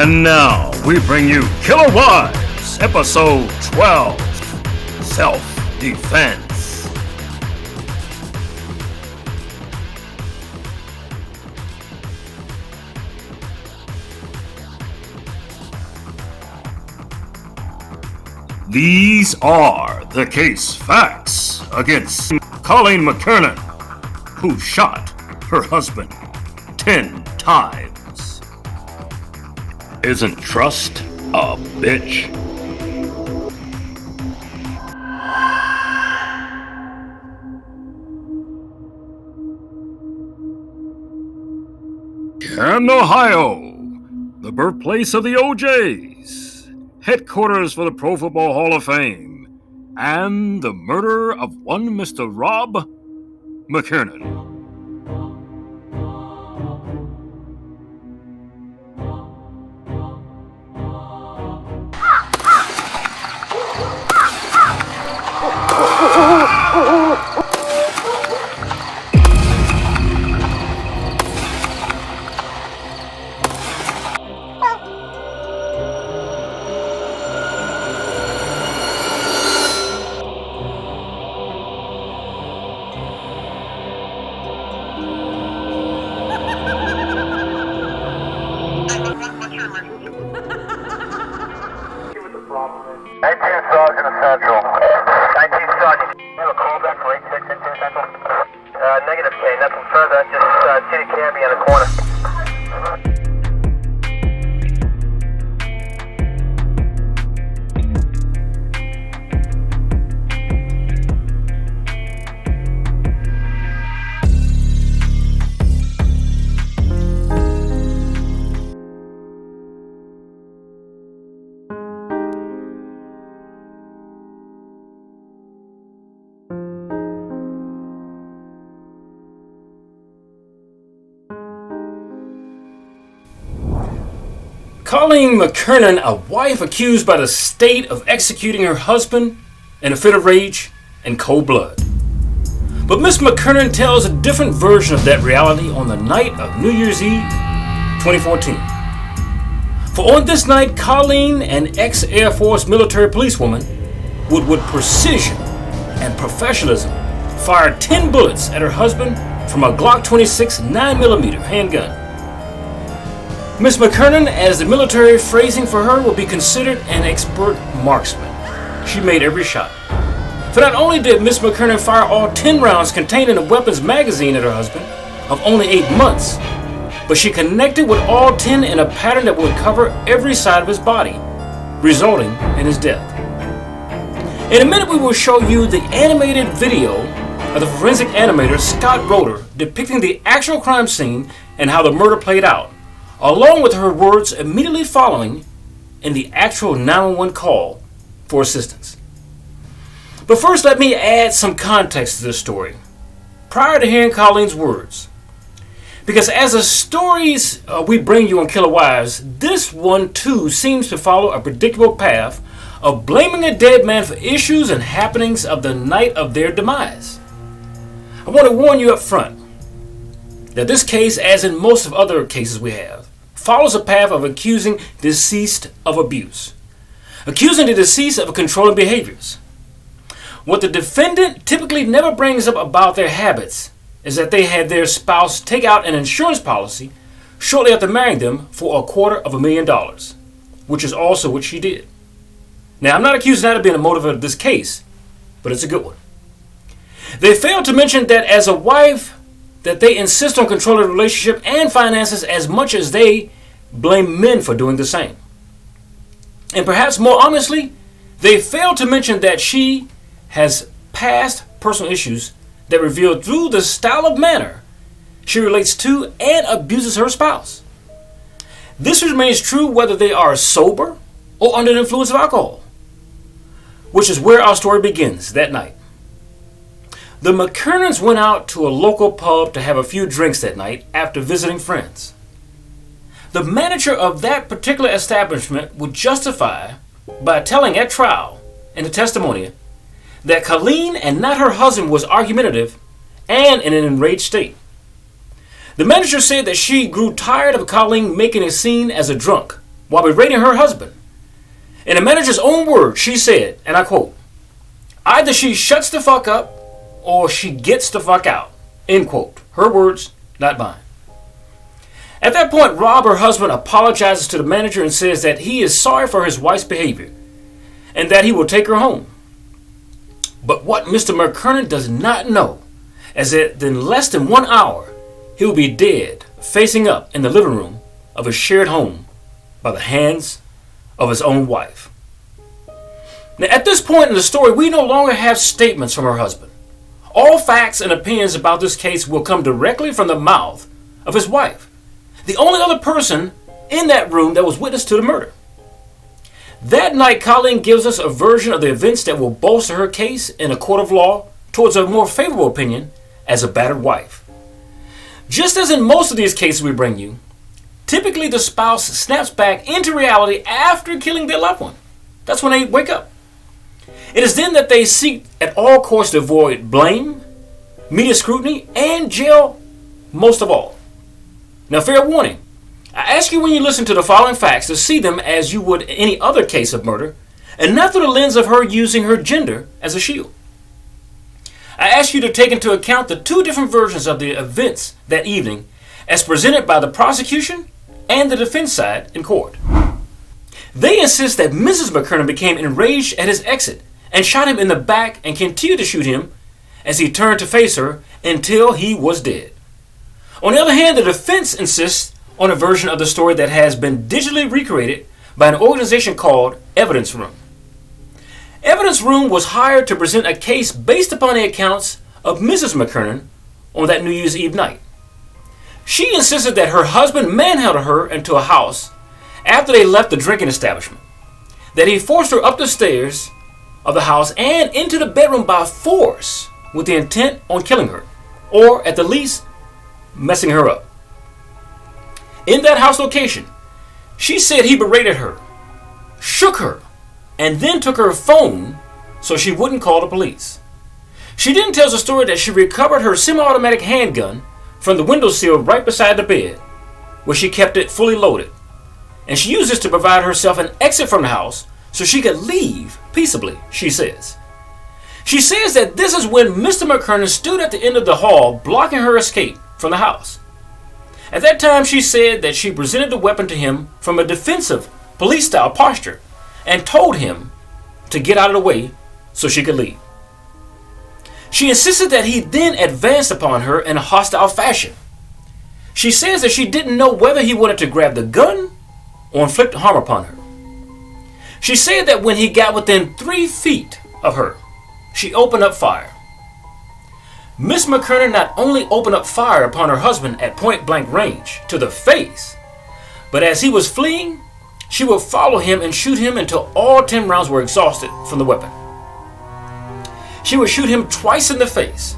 And now we bring you Killer Wives, Episode 12, Self-Defense. These are the case facts against Colleen McKernan, who shot her husband 10 times. Isn't trust a bitch? Canton, Ohio, the birthplace of the OJs, headquarters for the Pro Football Hall of Fame, and the murder of one Mr. Rob McKernan. Sergeant Central. 19 Sergeant. You have a callback for 86 into Central? Negative K, nothing further. Just see the cabbie in the corner. Colleen McKernan, a wife accused by the state of executing her husband in a fit of rage and cold blood. But Miss McKernan tells a different version of that reality on the night of New Year's Eve 2014. For on this night, Colleen, an ex-Air Force military policewoman, would with precision and professionalism fire 10 bullets at her husband from a Glock 26 9mm handgun. Miss McKernan, as the military phrasing for her, will be considered an expert marksman. She made every shot. For not only did Miss McKernan fire all 10 rounds contained in a weapons magazine at her husband of only 8 months, but she connected with all 10 in a pattern that would cover every side of his body, resulting in his death. In a minute, we will show you the animated video of the forensic animator Scott Roeder depicting the actual crime scene and how the murder played out, along with her words immediately following in the actual 911 call for assistance. But first, let me add some context to this story prior to hearing Colleen's words. Because as the stories we bring you on Killer Wives, this one too seems to follow a predictable path of blaming a dead man for issues and happenings of the night of their demise. I want to warn you up front that this case, as in most of other cases we have, follows a path of accusing deceased of abuse, accusing the deceased of controlling behaviors. What the defendant typically never brings up about their habits is that they had their spouse take out an insurance policy shortly after marrying them for $250,000, which is also what she did. Now, I'm not accusing that of being a motive of this case, but it's a good one. They failed to mention that as a wife, that they insist on controlling the relationship and finances as much as they blame men for doing the same. And perhaps more honestly, they fail to mention that she has past personal issues that reveal through the style of manner she relates to and abuses her spouse. This remains true whether they are sober or under the influence of alcohol, which is where our story begins that night. The McKernans went out to a local pub to have a few drinks that night after visiting friends. The manager of that particular establishment would justify by telling at trial in the testimony that Colleen and not her husband was argumentative and in an enraged state. The manager said that she grew tired of Colleen making a scene as a drunk while berating her husband. In the manager's own words, she said, and I quote, "Either she shuts the fuck up or she gets the fuck out." End quote. Her words, not mine. At that point, Rob, her husband, apologizes to the manager and says that he is sorry for his wife's behavior and that he will take her home. But what Mr. McKernan does not know is that in less than 1 hour, he will be dead, facing up in the living room of his shared home by the hands of his own wife. Now, at this point in the story, we no longer have statements from her husband. All facts and opinions about this case will come directly from the mouth of his wife, the only other person in that room that was witness to the murder. That night, Colleen gives us a version of the events that will bolster her case in a court of law towards a more favorable opinion as a battered wife. Just as in most of these cases we bring you, typically the spouse snaps back into reality after killing their loved one. That's when they wake up. It is then that they seek at all costs to avoid blame, media scrutiny, and jail most of all. Now, fair warning, I ask you when you listen to the following facts to see them as you would any other case of murder, and not through the lens of her using her gender as a shield. I ask you to take into account the two different versions of the events that evening as presented by the prosecution and the defense side in court. They insist that Mrs. McKernan became enraged at his exit and shot him in the back and continued to shoot him as he turned to face her until he was dead. On the other hand, the defense insists on a version of the story that has been digitally recreated by an organization called Evidence Room. Evidence Room was hired to present a case based upon the accounts of Mrs. McKernan on that New Year's Eve night. She insisted that her husband manhandled her into a house after they left the drinking establishment, that he forced her up the stairs of the house and into the bedroom by force with the intent on killing her, or at the least, messing her up. In that house location, she said he berated her, shook her, and then took her phone so she wouldn't call the police. She then tells a story that she recovered her semi-automatic handgun from the windowsill right beside the bed, where she kept it fully loaded, and she used this to provide herself an exit from the house so she could leave peaceably, she says. She says that this is when Mr. McKernan stood at the end of the hall blocking her escape from the house. At that time, she said that she presented the weapon to him from a defensive, police-style posture and told him to get out of the way so she could leave. She insisted that he then advanced upon her in a hostile fashion. She says that she didn't know whether he wanted to grab the gun or inflict harm upon her. She said that when he got within 3 feet of her, she opened up fire. Miss McKernan not only opened up fire upon her husband at point-blank range to the face, but as he was fleeing, she would follow him and shoot him until all 10 rounds were exhausted from the weapon. She would shoot him twice in the face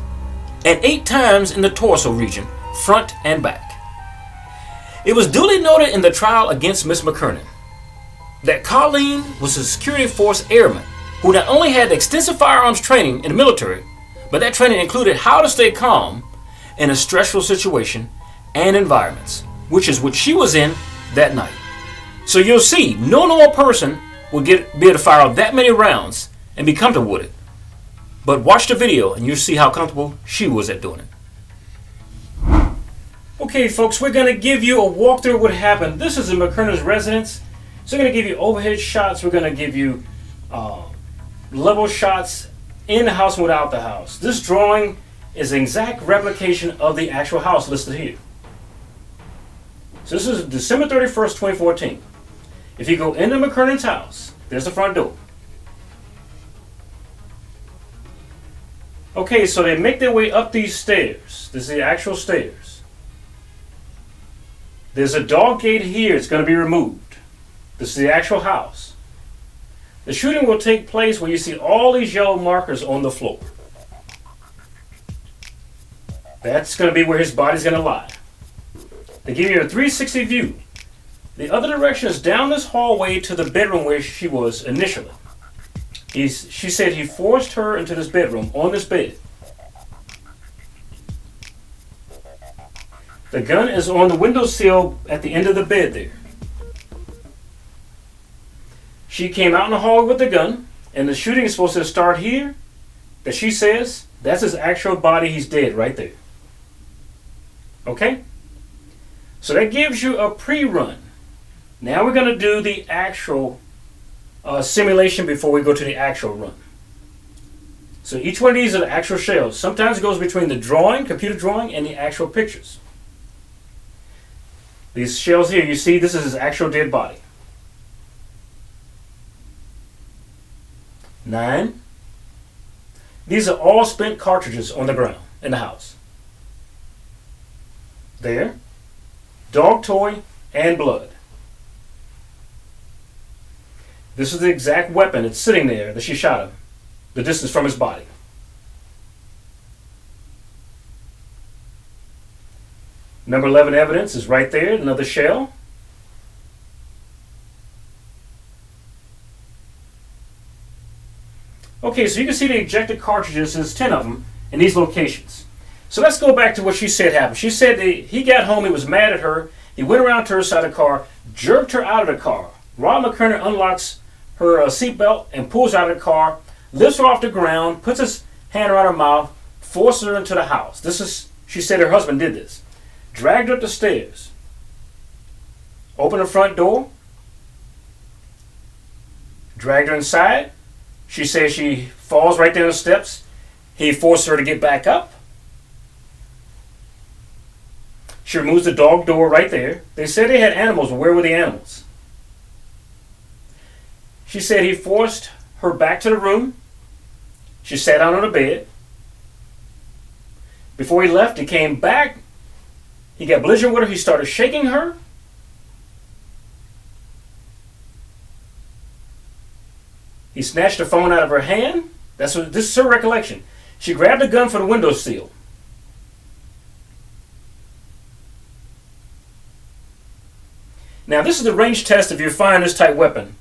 and 8 times in the torso region, front and back. It was duly noted in the trial against Miss McKernan that Colleen was a security force airman who not only had extensive firearms training in the military, but that training included how to stay calm in a stressful situation and environments, which is what she was in that night. So you'll see, no normal person will be able to fire out that many rounds and be comfortable with it. But watch the video and you'll see how comfortable she was at doing it. Okay, folks, we're going to give you a walkthrough of what happened. This is the McKernan's residence. So we're going to give you overhead shots. We're going to give you level shots in the house and without the house. This drawing is an exact replication of the actual house listed here. So this is December 31st, 2014. If you go into McKernan's house, there's the front door. Okay, so they make their way up these stairs. This is the actual stairs. There's a dog gate here. It's going to be removed. This is the actual house. The shooting will take place where you see all these yellow markers on the floor. That's going to be where his body's going to lie. They give you a 360 view. The other direction is down this hallway to the bedroom where she was initially. She said he forced her into this bedroom on this bed. The gun is on the windowsill at the end of the bed there. She came out in the hallway with the gun, and the shooting is supposed to start here. That she says, that's his actual body. He's dead right there. Okay? So that gives you a pre-run. Now we're going to do the actual simulation before we go to the actual run. So each one of these are the actual shells. Sometimes it goes between the drawing, computer drawing, and the actual pictures. These shells here, you see, this is his actual dead body. 9. These are all spent cartridges on the ground in the house. There. Dog toy and blood. This is the exact weapon. It's sitting there that she shot him. The distance from his body. Number 11 evidence is right there. Another shell. Okay, so you can see the ejected cartridges. There's 10 of them in these locations. So let's go back to what she said happened. She said that he got home, he was mad at her. He went around to her side of the car, jerked her out of the car. Rob McKernan unlocks her seatbelt and pulls her out of the car, lifts her off the ground, puts his hand around her mouth, forces her into the house. She said her husband did this. Dragged her up the stairs. Opened the front door. Dragged her inside. She says she falls right down the steps. He forced her to get back up. She removes the dog door right there. They said they had animals, but where were the animals? She said he forced her back to the room. She sat down on the bed. Before he left, he came back. He got belligerent with her. He started shaking her. He snatched the phone out of her hand. This is her recollection. She grabbed a gun from the windowsill. Now, this is the range test if you're firing this type weapon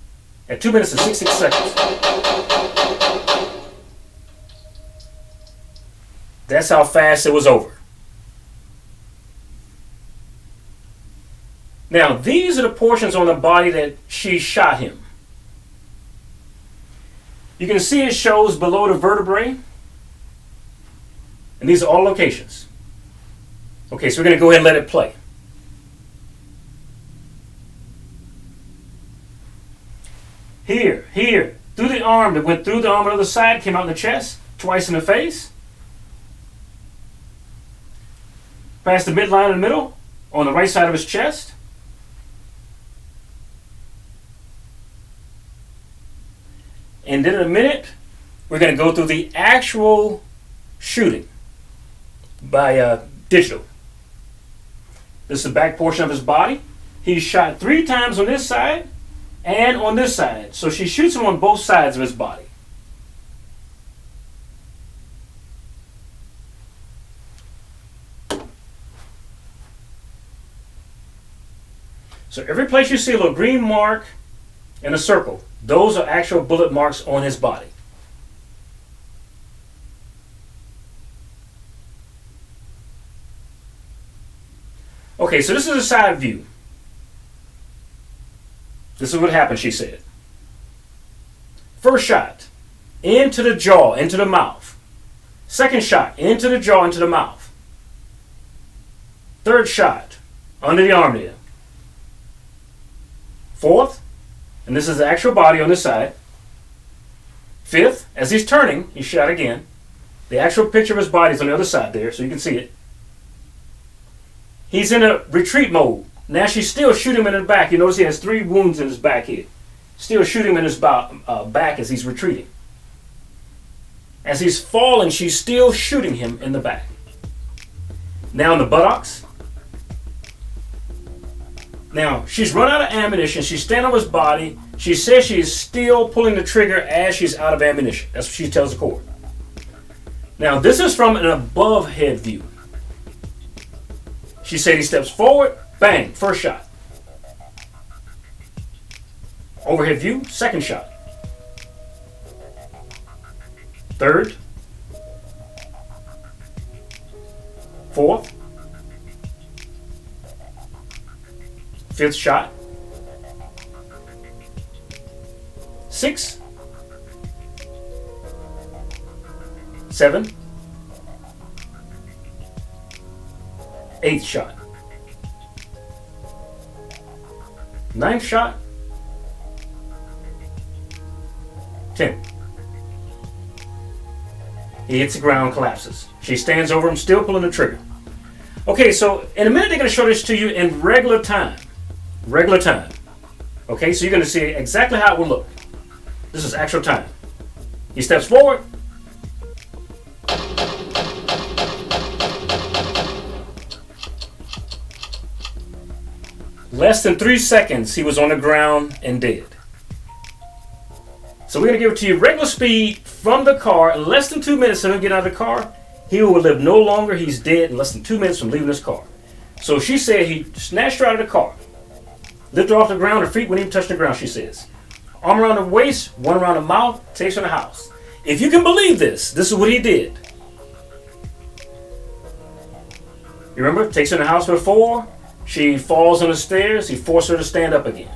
at 2 minutes and 66 seconds. That's how fast it was over. Now, these are the portions on the body that she shot him. You can see it shows below the vertebrae. And these are all locations. Okay, so we're going to go ahead and let it play. Here, through the arm, that went through the arm on the other side, came out in the chest, twice in the face. Past the midline in the middle, on the right side of his chest. And then in a minute, we're going to go through the actual shooting by digital. This is the back portion of his body. He's shot 3 times on this side and on this side. So she shoots him on both sides of his body. So every place you see a little green mark and a circle, those are actual bullet marks on his body. Okay, so this is a side view. This is what happened, she said. First shot, into the jaw, into the mouth. Second shot, into the jaw, into the mouth. Third shot, under the arm there. Fourth, and this is the actual body on this side. Fifth, as he's turning, he shot again. The actual picture of his body is on the other side there, so you can see it. He's in a retreat mode. Now she's still shooting him in the back. You notice he has 3 wounds in his back here. Still shooting him in his back as he's retreating. As he's falling, she's still shooting him in the back. Now in the buttocks. Now, she's run out of ammunition. She's standing on his body. She says she's still pulling the trigger as she's out of ammunition. That's what she tells the court. Now, this is from an above head view. She said he steps forward, bang, first shot. Overhead view, second shot. Third. Fourth. Fifth shot. 6, 7, 8th shot, 9th shot, 10. He hits the ground, collapses. She stands over him, still pulling the trigger. Okay, so in a minute they're going to show this to you in regular time. Regular time. Okay, so you're going to see exactly how it will look. This is actual time. He steps forward. Less than 3 seconds, he was on the ground and dead. So we're going to give it to you regular speed from the car. Less than 2 minutes of him getting out of the car, he will live no longer. He's dead in less than 2 minutes from leaving his car. So she said he snatched her out of the car. Lifted her off the ground. Her feet wouldn't even touch the ground, she says. Arm around the waist, one around the mouth, takes her in the house. If you can believe this, this is what he did. You remember? Takes her in the house before. She falls on the stairs. He forced her to stand up again.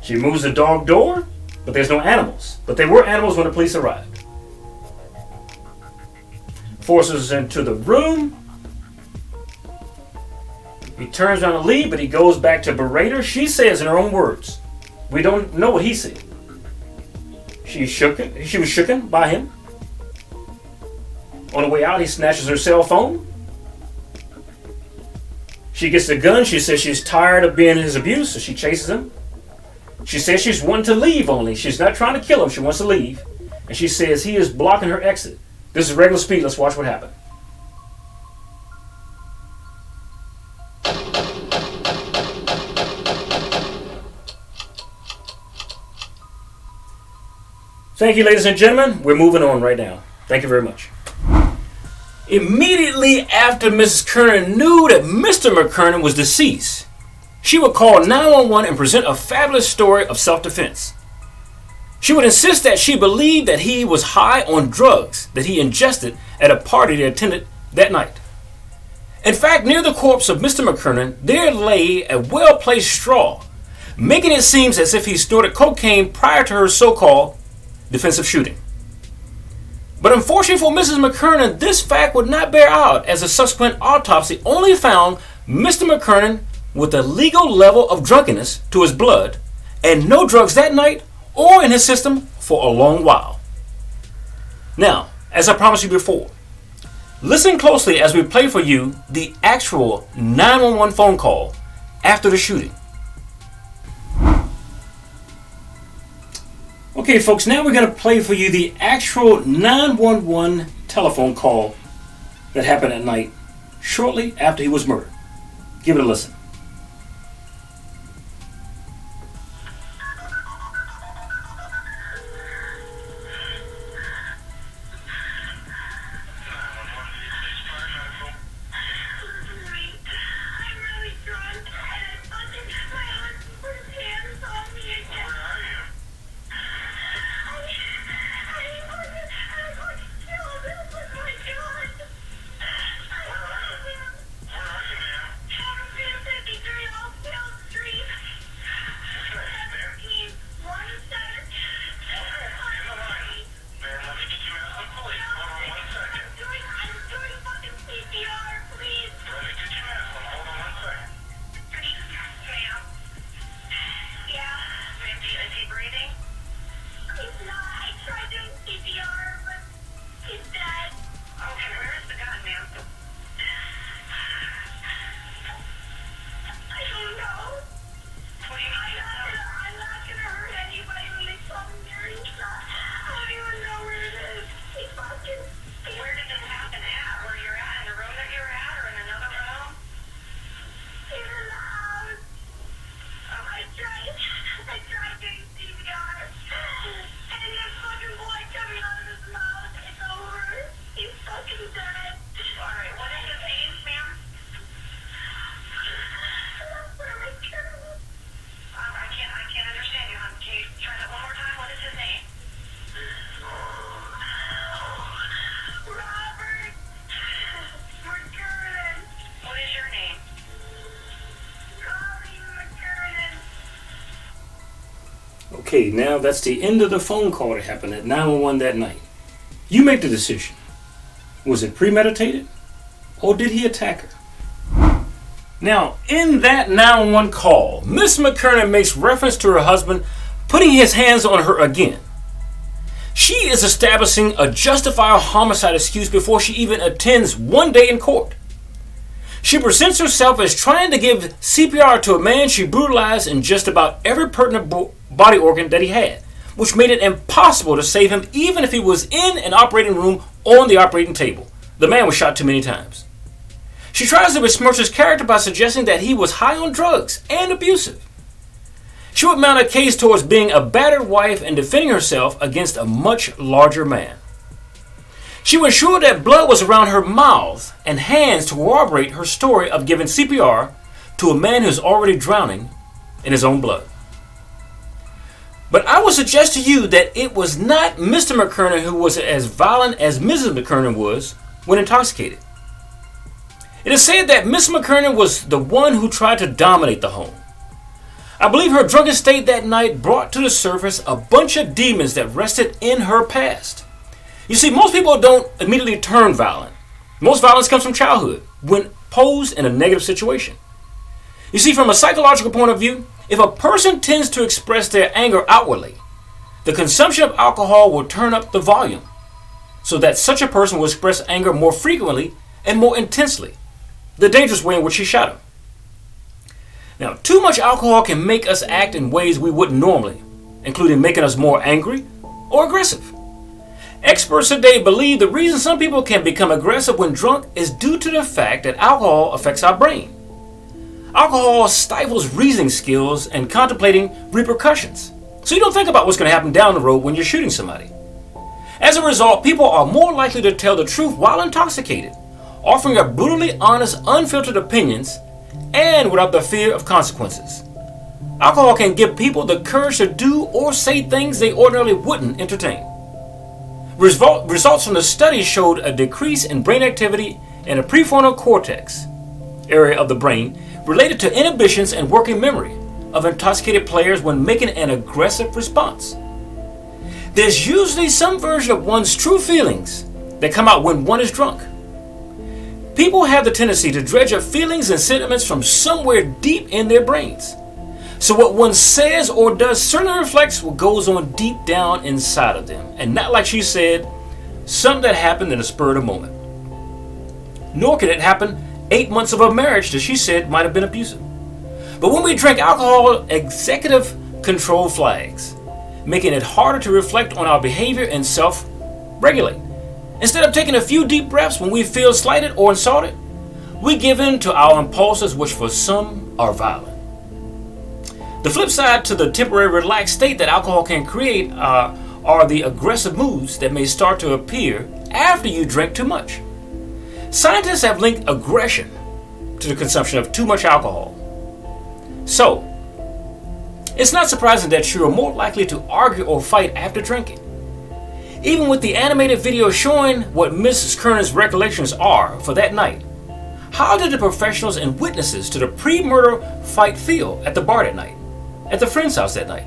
She moves the dog door, but there's no animals. But there were animals when the police arrived. Forces her into the room. He turns around to leave, but he goes back to berate her. She says in her own words, we don't know what he said. She was shooken by him. On the way out, he snatches her cell phone. She gets the gun. She says she's tired of being in his abuse, so she chases him. She says she's wanting to leave only. She's not trying to kill him. She wants to leave. And she says he is blocking her exit. This is regular speed. Let's watch what happened. Thank you, ladies and gentlemen. We're moving on right now. Thank you very much. Immediately after Mrs. Kernan knew that Mr. McKernan was deceased, she would call 911 and present a fabulous story of self-defense. She would insist that she believed that he was high on drugs that he ingested at a party they attended that night. In fact, near the corpse of Mr. McKernan, there lay a well-placed straw, making it seem as if he snorted cocaine prior to her so-called defensive shooting. But unfortunately for Mrs. McKernan, this fact would not bear out, as a subsequent autopsy only found Mr. McKernan with a legal level of drunkenness to his blood and no drugs that night or in his system for a long while. Now, as I promised you before, listen closely as we play for you the actual 911 phone call after the shooting. Okay, folks, now we're going to play for you the actual 911 telephone call that happened at night shortly after he was murdered. Give it a listen. Where are you, ma'am? Okay, now that's the end of the phone call that happened at 911 that night. You make the decision. Was it premeditated? Or did he attack her? Now, in that 911 call, Miss McKernan makes reference to her husband putting his hands on her again. She is establishing a justifiable homicide excuse before she even attends one day in court. She presents herself as trying to give CPR to a man she brutalized in just about every pertinent body organ that he had, which made it impossible to save him even if he was in an operating room on the operating table. The man was shot too many times. She tries to besmirch his character by suggesting that he was high on drugs and abusive. She would mount a case towards being a battered wife and defending herself against a much larger man. She would ensure that blood was around her mouth and hands to corroborate her story of giving CPR to a man who is already drowning in his own blood. But I would suggest to you that it was not Mr. McKernan who was as violent as Mrs. McKernan was when intoxicated. It is said that Miss McKernan was the one who tried to dominate the home. I believe her drunken state that night brought to the surface a bunch of demons that rested in her past. You see, most people don't immediately turn violent. Most violence comes from childhood, when posed in a negative situation. You see, from a psychological point of view, if a person tends to express their anger outwardly, the consumption of alcohol will turn up the volume, so that such a person will express anger more frequently and more intensely, the dangerous way in which she shot him. Now, too much alcohol can make us act in ways we wouldn't normally, including making us more angry or aggressive. Experts today believe the reason some people can become aggressive when drunk is due to the fact that alcohol affects our brain. Alcohol stifles reasoning skills and contemplating repercussions, so you don't think about what's going to happen down the road when you're shooting somebody. As a result, people are more likely to tell the truth while intoxicated, offering a brutally honest, unfiltered opinions and without the fear of consequences. Alcohol can give people the courage to do or say things they ordinarily wouldn't entertain. Results from the study showed a decrease in brain activity in the prefrontal cortex area of the brain related to inhibitions and working memory of intoxicated players when making an aggressive response. There's usually some version of one's true feelings that come out when one is drunk. People have the tendency to dredge up feelings and sentiments from somewhere deep in their brains. So what one says or does certainly reflects what goes on deep down inside of them, and not, like she said, something that happened in a spur of the moment. Nor can it happen 8 months of a marriage that she said might have been abusive. But when we drink alcohol, executive control flags, making it harder to reflect on our behavior and self-regulate. Instead of taking a few deep breaths when we feel slighted or insulted, we give in to our impulses, which for some are violent. The flip side to the temporary relaxed state that alcohol can create are the aggressive moods that may start to appear after you drink too much. Scientists have linked aggression to the consumption of too much alcohol. So, it's not surprising that you are more likely to argue or fight after drinking. Even with the animated video showing what Mrs. Kernan's recollections are for that night, how did the professionals and witnesses to the pre-murder fight feel at the bar that night, at the friend's house that night?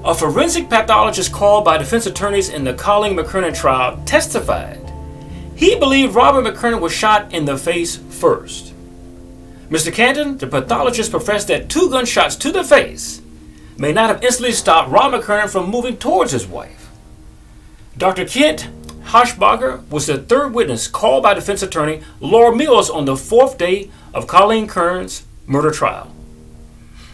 A forensic pathologist called by defense attorneys in the Colleen McKernan trial testified he believed Robert McKernan was shot in the face first. Mr. Canton, the pathologist, professed that 2 gunshots to the face may not have instantly stopped Rob McKernan from moving towards his wife. Dr. Kent Hochbacher was the 3rd witness called by defense attorney Laura Mills on the 4th day of Colleen Kern's murder trial.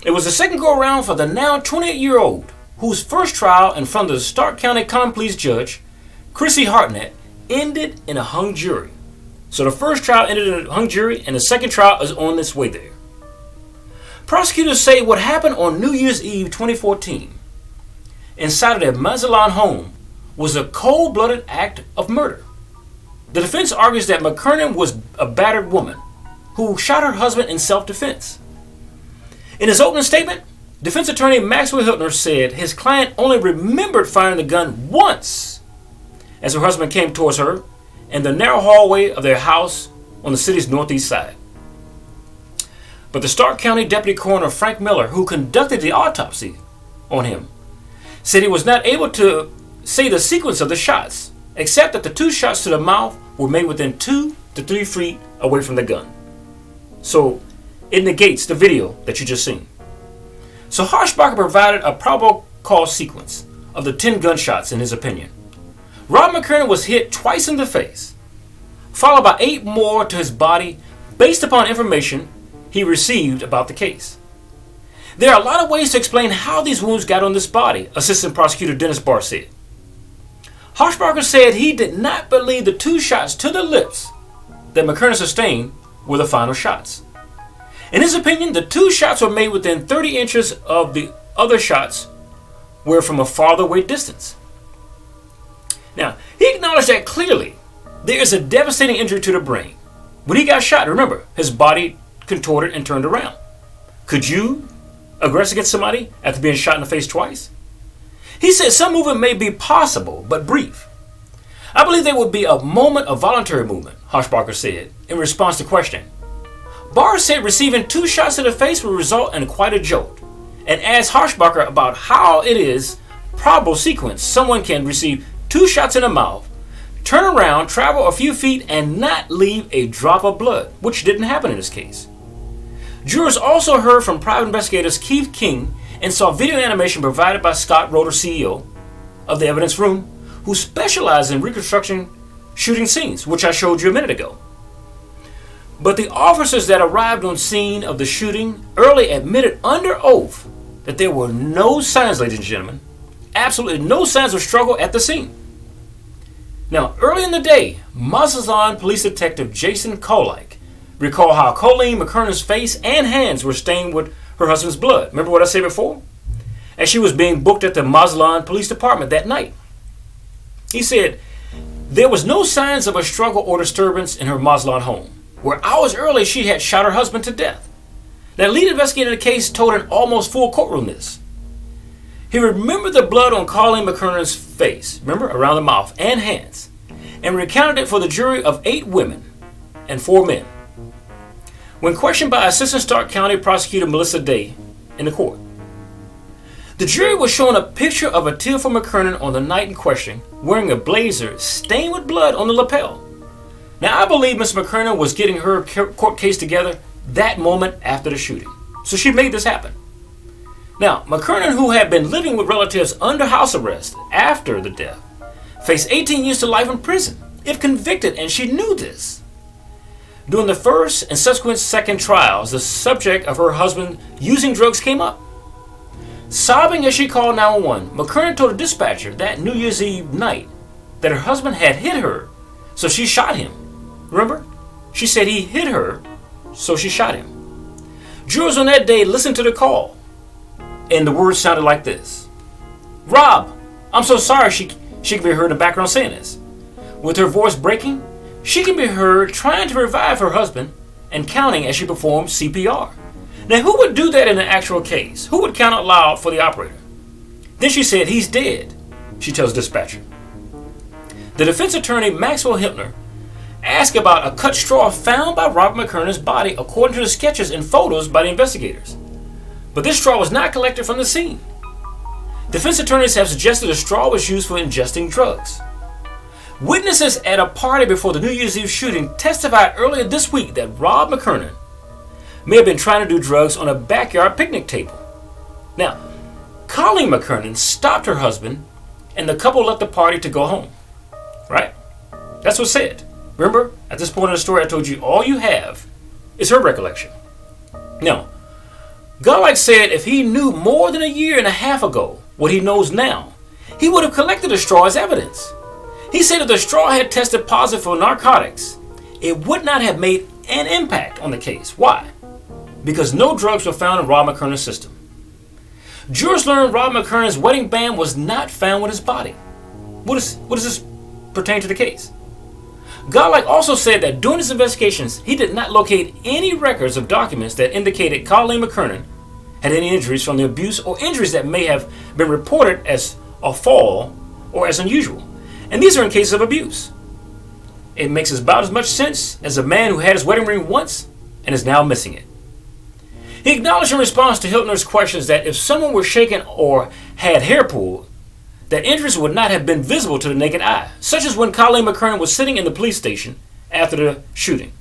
It was the second go-around for the now 28-year-old, whose first trial in front of the Stark County Common Pleas judge, Chrissy Hartnett, ended in a hung jury. So the first trial ended in a hung jury, and the second trial is on its way there. Prosecutors say what happened on New Year's Eve 2014 inside of their Mazatlan home was a cold-blooded act of murder. The defense argues that McKernan was a battered woman who shot her husband in self-defense. In his opening statement, defense attorney Maxwell Hiltner said his client only remembered firing the gun once as her husband came towards her in the narrow hallway of their house on the city's northeast side. But the Stark County Deputy Coroner Frank Miller, who conducted the autopsy on him, said he was not able to say the sequence of the shots, except that the 2 shots to the mouth were made within 2 to 3 feet away from the gun. So it negates the video that you just seen. So Harshbarger provided a probable cause sequence of the 10 gunshots in his opinion. Rob McKernan was hit twice in the face, followed by 8 more to his body based upon information he received about the case. There are a lot of ways to explain how these wounds got on this body, Assistant Prosecutor Dennis Barr said. Harshbarger said he did not believe the 2 shots to the lips that McKernan sustained were the final shots. In his opinion, the 2 shots were made within 30 inches of the other shots were from a farther away distance. Now, he acknowledged that clearly there is a devastating injury to the brain. When he got shot, remember, his body contorted and turned around. Could you aggress against somebody after being shot in the face twice? He said some movement may be possible, but brief. I believe there would be a moment of voluntary movement, Harshbarger said, in response to questioning. Barr said receiving 2 shots to the face would result in quite a jolt, and asked Harshbarger about how it is probable sequence someone can receive 2 shots in the mouth, turn around, travel a few feet, and not leave a drop of blood, which didn't happen in this case. Jurors also heard from private investigators Keith King and saw video animation provided by Scott Roeder, CEO of the evidence room, who specialized in reconstructing shooting scenes, which I showed you a minute ago. But the officers that arrived on scene of the shooting early admitted under oath that there were no signs, ladies and gentlemen, absolutely no signs of struggle at the scene. Now, early in the day, Mazatlan Police Detective Jason Kolike recalled how Colleen McKernan's face and hands were stained with her husband's blood. Remember what I said before? As she was being booked at the Mazatlan Police Department that night. He said there was no signs of a struggle or disturbance in her Mazatlan home, where hours earlier she had shot her husband to death. Now, lead investigator of the case told an almost full courtroom this. He remembered the blood on Colleen McKernan's face, remember, around the mouth and hands, and recounted it for the jury of 8 women and 4 men. When questioned by Assistant Stark County Prosecutor Melissa Day in the court, the jury was shown a picture of a Tilford McKernan on the night in question wearing a blazer stained with blood on the lapel. Now, I believe Ms. McKernan was getting her court case together that moment after the shooting, so she made this happen. Now, McKernan, who had been living with relatives under house arrest after the death, faced 18 years to life in prison if convicted, and she knew this. During the first and subsequent second trials, the subject of her husband using drugs came up. Sobbing as she called 911, McKernan told a dispatcher that New Year's Eve night that her husband had hit her, so she shot him. Remember? She said he hit her, so she shot him. Jurors on that day listened to the call, and the words sounded like this. Rob, I'm so sorry. She can be heard in the background saying this. With her voice breaking, she can be heard trying to revive her husband and counting as she performed CPR. Now, who would do that in an actual case? Who would count out loud for the operator? Then she said, he's dead, she tells dispatcher. The defense attorney, Maxwell Hippner, asked about a cut straw found by Robert McKernan's body according to the sketches and photos by the investigators. But this straw was not collected from the scene. Defense attorneys have suggested the straw was used for ingesting drugs. Witnesses at a party before the New Year's Eve shooting testified earlier this week that Rob McKernan may have been trying to do drugs on a backyard picnic table. Now, Colleen McKernan stopped her husband and the couple left the party to go home. Right? That's what's said. Remember, at this point in the story I told you all you have is her recollection. Now, Godlike said if he knew more than a year and a half ago what he knows now, he would have collected the straw as evidence. He said if the straw had tested positive for narcotics, it would not have made an impact on the case. Why? Because no drugs were found in Rob McKernan's system. Jurors learned Rob McKernan's wedding band was not found with his body. What does this pertain to the case? Godlike also said that during his investigations, he did not locate any records of documents that indicated Colleen McKernan had any injuries from the abuse or injuries that may have been reported as a fall or as unusual. And these are in cases of abuse. It makes about as much sense as a man who had his wedding ring once and is now missing it. He acknowledged in response to Hiltner's questions that if someone were shaken or had hair pulled, that injuries would not have been visible to the naked eye, such as when Colleen McKernan was sitting in the police station after the shooting.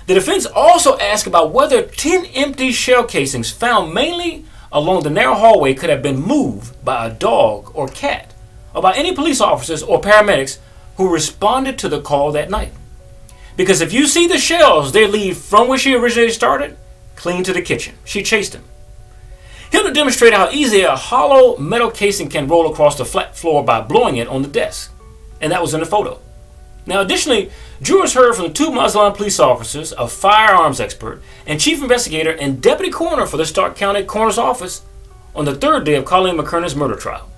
The defense also asked about whether 10 empty shell casings found mainly along the narrow hallway could have been moved by a dog or cat, or by any police officers or paramedics who responded to the call that night. Because if you see the shells, they lead from where she originally started, clean to the kitchen. She chased him. Hiltner demonstrated how easily a hollow metal casing can roll across the flat floor by blowing it on the desk. And that was in the photo. Now, additionally, jurors heard from the 2 Mazatlan police officers, a firearms expert, and chief investigator and deputy coroner for the Stark County Coroner's Office on the 3rd day of Colleen McKernan's murder trial.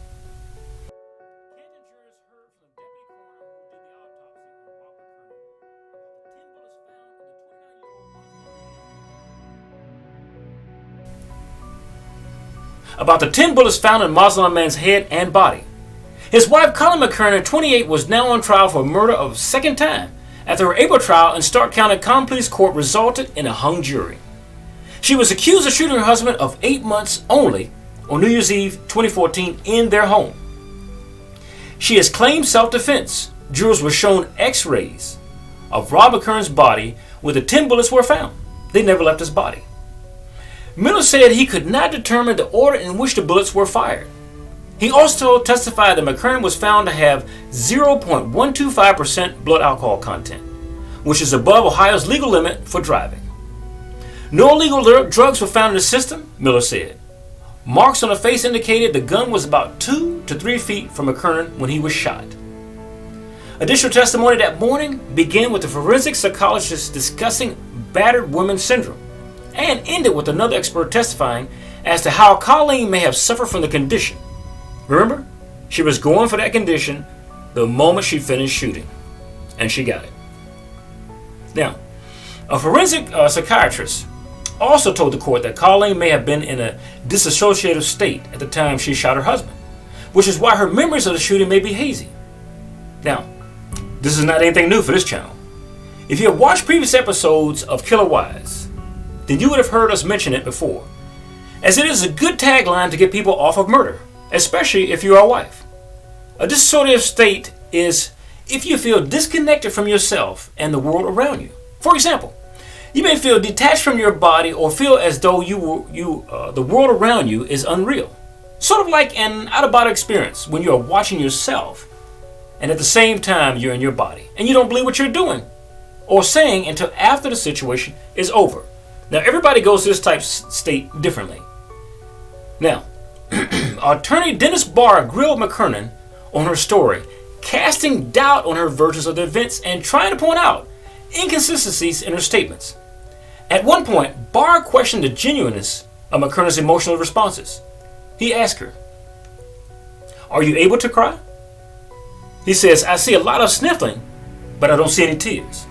About the 10 bullets found in Mazatlan man's head and body. His wife, Colleen McKernan, 28, was now on trial for murder of a second time after her April trial in Stark County Common Pleas Court resulted in a hung jury. She was accused of shooting her husband of 8 months only on New Year's Eve 2014 in their home. She has claimed self-defense. Jurors were shown x-rays of Rob McKernan's body where the 10 bullets were found. They never left his body. Miller said he could not determine the order in which the bullets were fired. He also testified that McKernan was found to have 0.125% blood alcohol content, which is above Ohio's legal limit for driving. No illegal drugs were found in the system, Miller said. Marks on the face indicated the gun was about 2 to 3 feet from McKernan when he was shot. Additional testimony that morning began with the forensic psychologist discussing battered women syndrome and ended with another expert testifying as to how Colleen may have suffered from the condition. Remember, she was going for that condition the moment she finished shooting, and she got it. Now, a forensic psychiatrist also told the court that Colleen may have been in a dissociative state at the time she shot her husband, which is why her memories of the shooting may be hazy. Now, this is not anything new for this channel. If you have watched previous episodes of Killer Wise, then you would have heard us mention it before, as it is a good tagline to get people off of murder, especially if you are a wife. A dissociative state is if you feel disconnected from yourself and the world around you. For example, you may feel detached from your body or feel as though the world around you is unreal. Sort of like an out-of-body experience when you are watching yourself and at the same time you're in your body and you don't believe what you're doing or saying until after the situation is over. Now, everybody goes to this type of state differently. Now, attorney Dennis Barr grilled McKernan on her story, casting doubt on her versions of the events and trying to point out inconsistencies in her statements. At one point, Barr questioned the genuineness of McKernan's emotional responses. He asked her, "Are you able to cry?" He says, "I see a lot of sniffling, but I don't see any tears."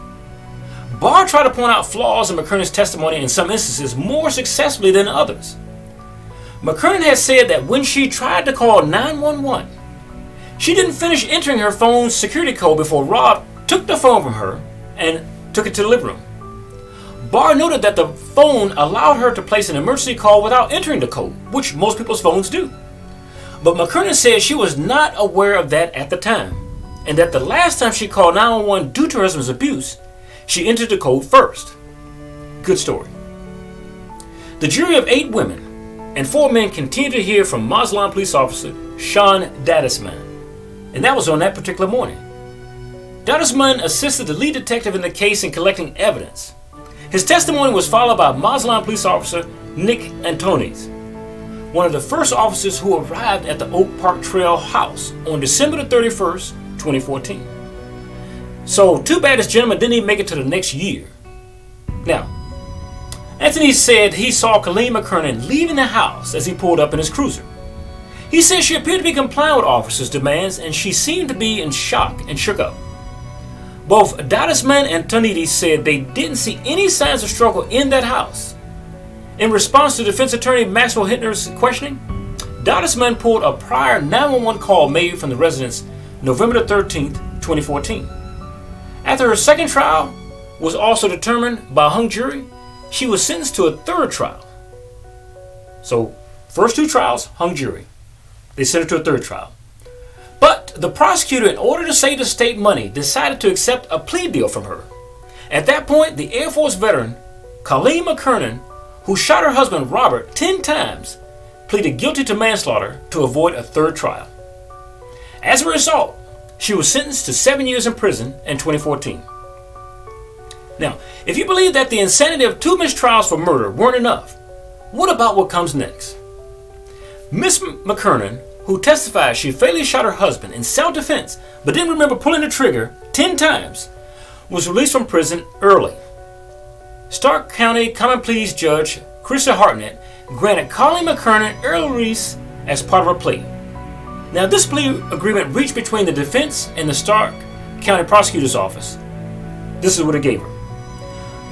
Barr tried to point out flaws in McKernan's testimony in some instances more successfully than others. McKernan had said that when she tried to call 911, she didn't finish entering her phone's security code before Rob took the phone from her and took it to the living room. Barr noted that the phone allowed her to place an emergency call without entering the code, which most people's phones do. But McKernan said she was not aware of that at the time, and that the last time she called 911 due to her husband's abuse, she entered the code first. Good story. The jury of 8 women and 4 men continued to hear from Mazatlan police officer Sean Dadisman, and that was on that particular morning. Dadisman assisted the lead detective in the case in collecting evidence. His testimony was followed by Mazatlan police officer Nick Antonis, one of the first officers who arrived at the Oak Park Trail house on December the 31st, 2014. So, too bad this gentleman didn't even make it to the next year. Now, Anthony said he saw Colleen McKernan leaving the house as he pulled up in his cruiser. He said she appeared to be complying with officers' demands and she seemed to be in shock and shook up. Both Dadisman and Tonidi said they didn't see any signs of struggle in that house. In response to defense attorney Maxwell Hittner's questioning, Dadisman pulled a prior 911 call made from the residence November the 13th, 2014. After her second trial was also determined by a hung jury, she was sentenced to a third trial. So, first 2 trials, hung jury. They sent her to a 3rd trial. But the prosecutor, in order to save the state money, decided to accept a plea deal from her. At that point, the Air Force veteran, Colleen McKernan, who shot her husband Robert 10 times, pleaded guilty to manslaughter to avoid a 3rd trial. As a result, she was sentenced to 7 years in prison in 2014. Now, if you believe that the insanity of 2 mistrials for murder weren't enough, what about what comes next? Miss McKernan, who testified she fatally shot her husband in self-defense but didn't remember pulling the trigger 10 times, was released from prison early. Stark County Common Pleas Judge Krista Hartnett granted Colleen McKernan early release as part of her plea. Now, this plea agreement reached between the defense and the Stark County Prosecutor's Office. This is what it gave her.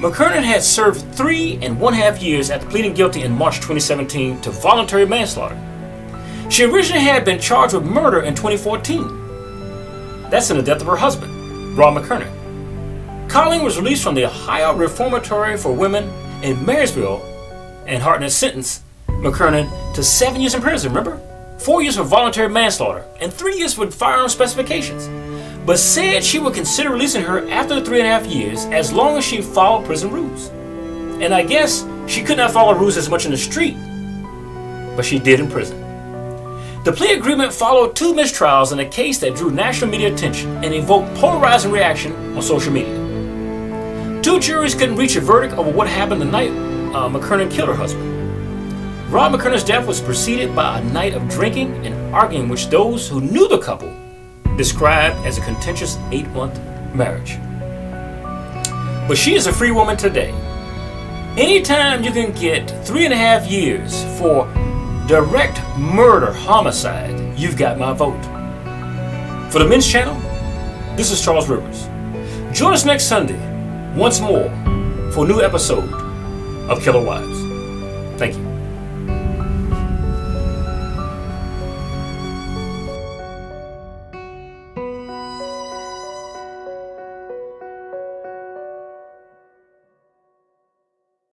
McKernan had served 3.5 years after pleading guilty in March 2017 to voluntary manslaughter. She originally had been charged with murder in 2014. That's in the death of her husband, Rob McKernan. Colleen was released from the Ohio Reformatory for Women in Marysville, and Hartnett sentenced McKernan to 7 years in prison, remember? 4 years for voluntary manslaughter, and 3 years for firearm specifications, but said she would consider releasing her after the 3.5 years as long as she followed prison rules. And I guess she could not follow rules as much in the street, but she did in prison. The plea agreement followed 2 mistrials in a case that drew national media attention and evoked polarizing reaction on social media. 2 juries couldn't reach a verdict over what happened the night McKernan killed her husband. Rob McKernan's death was preceded by a night of drinking and arguing, which those who knew the couple described as a contentious 8-month marriage. But she is a free woman today. Anytime you can get 3.5 years for direct murder homicide, you've got my vote. For the Men's Channel, this is Charles Rivers. Join us next Sunday once more for a new episode of Killer Wives. Thank you.